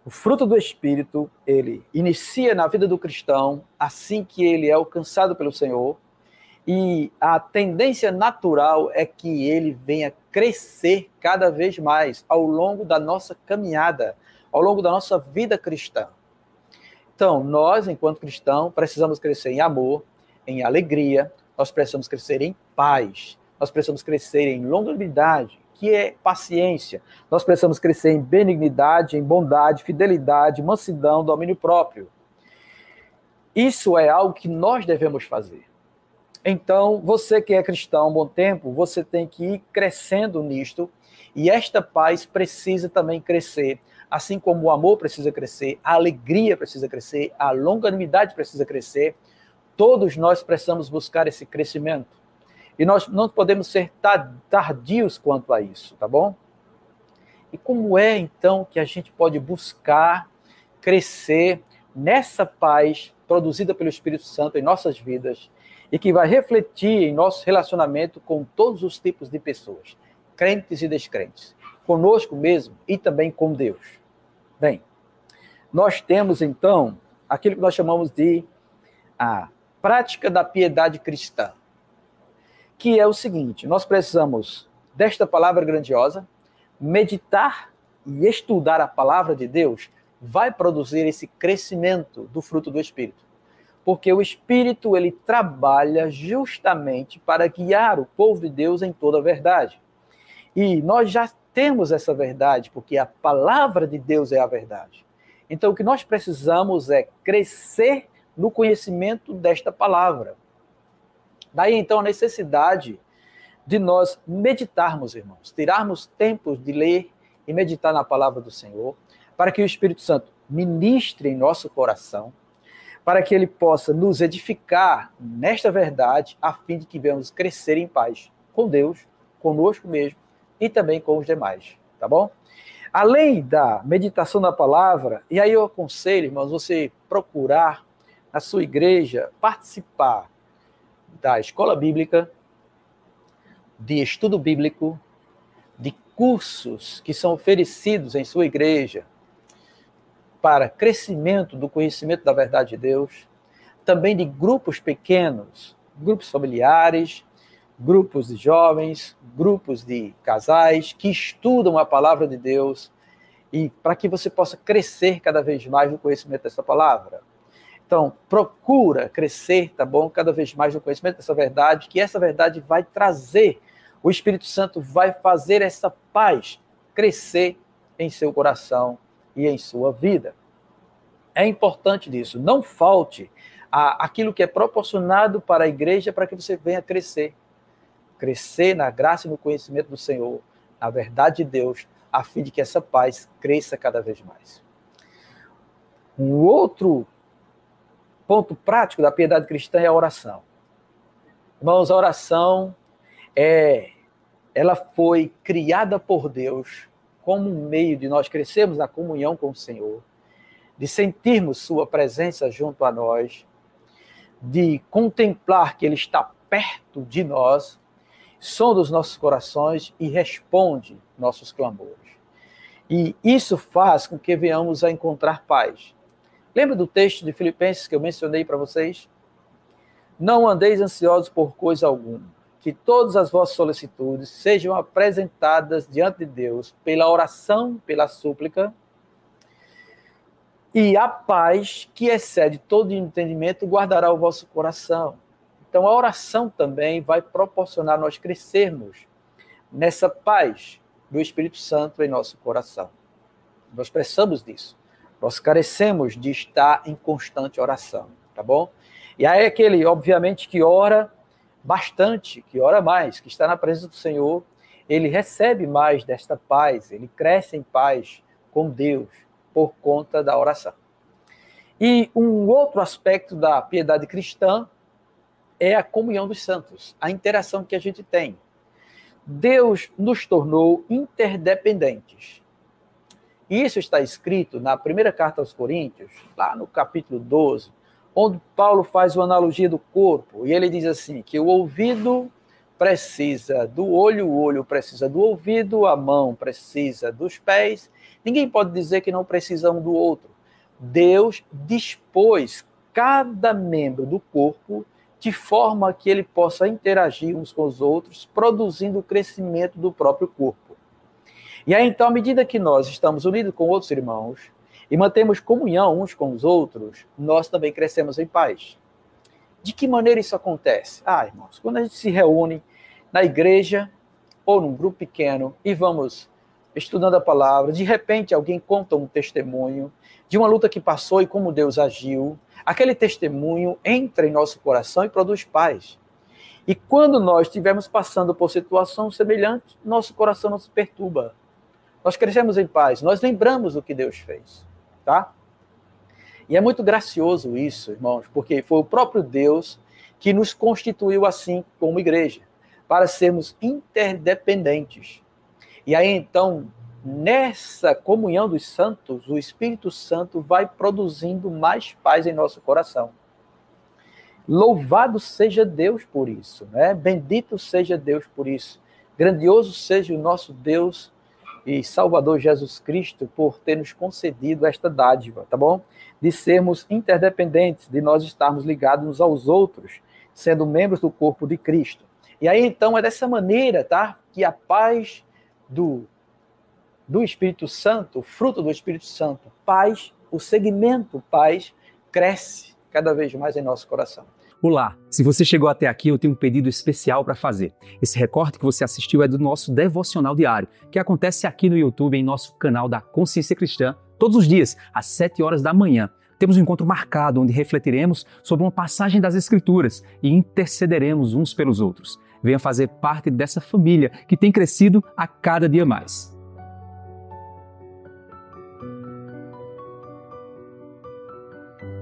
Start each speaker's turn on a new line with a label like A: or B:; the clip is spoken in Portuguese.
A: O fruto do Espírito, ele inicia na vida do cristão assim que ele é alcançado pelo Senhor, e a tendência natural é que ele venha crescer cada vez mais ao longo da nossa caminhada, ao longo da nossa vida cristã. Então, nós, enquanto cristãos, precisamos crescer em amor, em alegria, nós precisamos crescer em paz, nós precisamos crescer em longanimidade, que é paciência, nós precisamos crescer em benignidade, em bondade, fidelidade, mansidão, domínio próprio. Isso é algo que nós devemos fazer. Então, você que é cristão há um bom tempo, você tem que ir crescendo nisto, e esta paz precisa também crescer, assim como o amor precisa crescer, a alegria precisa crescer, a longanimidade precisa crescer. Todos nós precisamos buscar esse crescimento. E nós não podemos ser tardios quanto a isso, tá bom? E como é, então, que a gente pode buscar crescer nessa paz produzida pelo Espírito Santo em nossas vidas e que vai refletir em nosso relacionamento com todos os tipos de pessoas, crentes e descrentes, conosco mesmo e também com Deus? Bem, nós temos, então, aquilo que nós chamamos de a prática da piedade cristã, que é o seguinte: nós precisamos desta palavra grandiosa, meditar e estudar a palavra de Deus vai produzir esse crescimento do fruto do Espírito. Porque o Espírito, ele trabalha justamente para guiar o povo de Deus em toda a verdade. E nós já temos essa verdade, porque a palavra de Deus é a verdade. Então, o que nós precisamos é crescer no conhecimento desta palavra. Daí, então, a necessidade de nós meditarmos, irmãos, tirarmos tempos de ler e meditar na palavra do Senhor, para que o Espírito Santo ministre em nosso coração, para que ele possa nos edificar nesta verdade, a fim de que venhamos crescer em paz com Deus, conosco mesmo e também com os demais, tá bom? Além da meditação na palavra, e aí eu aconselho, irmãos, você procurar na sua igreja participar da escola bíblica, de estudo bíblico, de cursos que são oferecidos em sua igreja para crescimento do conhecimento da verdade de Deus, também de grupos pequenos, grupos familiares, grupos de jovens, grupos de casais que estudam a palavra de Deus, e para que você possa crescer cada vez mais no conhecimento dessa palavra. Então, procura crescer, tá bom? Cada vez mais no conhecimento dessa verdade, que essa verdade vai trazer, o Espírito Santo vai fazer essa paz crescer em seu coração e em sua vida. É importante disso. Não falte aquilo que é proporcionado para a igreja para que você venha crescer. Crescer na graça e no conhecimento do Senhor, na verdade de Deus, a fim de que essa paz cresça cada vez mais. Um outro ponto prático da piedade cristã é a oração. Irmãos, a oração ela foi criada por Deus como um meio de nós crescermos na comunhão com o Senhor, de sentirmos sua presença junto a nós, de contemplar que Ele está perto de nós, sonda os nossos corações e responde nossos clamores. E isso faz com que venhamos a encontrar paz. Lembra do texto de Filipenses que eu mencionei para vocês? Não andeis ansiosos por coisa alguma, que todas as vossas solicitudes sejam apresentadas diante de Deus pela oração, pela súplica, e a paz que excede todo entendimento guardará o vosso coração. Então a oração também vai proporcionar nós crescermos nessa paz do Espírito Santo em nosso coração. Nós precisamos disso. Nós carecemos de estar em constante oração, tá bom? E aí aquele, obviamente, que ora bastante, que ora mais, que está na presença do Senhor, ele recebe mais desta paz, ele cresce em paz com Deus por conta da oração. E um outro aspecto da piedade cristã é a comunhão dos santos, a interação que a gente tem. Deus nos tornou interdependentes. Isso está escrito na primeira carta aos Coríntios, lá no capítulo 12, onde Paulo faz uma analogia do corpo, e ele diz assim, que o ouvido precisa do olho, o olho precisa do ouvido, a mão precisa dos pés. Ninguém pode dizer que não precisa um do outro. Deus dispôs cada membro do corpo de forma que ele possa interagir uns com os outros, produzindo o crescimento do próprio corpo. E aí, então, à medida que nós estamos unidos com outros irmãos e mantemos comunhão uns com os outros, nós também crescemos em paz. De que maneira isso acontece? Irmãos, quando a gente se reúne na igreja ou num grupo pequeno e vamos estudando a palavra, de repente alguém conta um testemunho de uma luta que passou e como Deus agiu, aquele testemunho entra em nosso coração e produz paz. E quando nós estivermos passando por situação semelhante, nosso coração não se perturba. Nós crescemos em paz, nós lembramos o que Deus fez, tá? E é muito gracioso isso, irmãos, porque foi o próprio Deus que nos constituiu assim como igreja, para sermos interdependentes. E aí, então, nessa comunhão dos santos, o Espírito Santo vai produzindo mais paz em nosso coração. Louvado seja Deus por isso, né? Bendito seja Deus por isso. Grandioso seja o nosso Deus e Salvador Jesus Cristo por ter nos concedido esta dádiva, tá bom? De sermos interdependentes, de nós estarmos ligados uns aos outros, sendo membros do corpo de Cristo. E aí, então, é dessa maneira, tá? Que a paz do Espírito Santo, o fruto do Espírito Santo, paz, o segmento paz, cresce cada vez mais em nosso coração.
B: Olá, se você chegou até aqui, eu tenho um pedido especial para fazer. Esse recorte que você assistiu é do nosso devocional diário, que acontece aqui no YouTube, em nosso canal da Consciência Cristã, todos os dias, às 7 horas da manhã. Temos um encontro marcado, onde refletiremos sobre uma passagem das Escrituras e intercederemos uns pelos outros. Venha fazer parte dessa família que tem crescido a cada dia mais.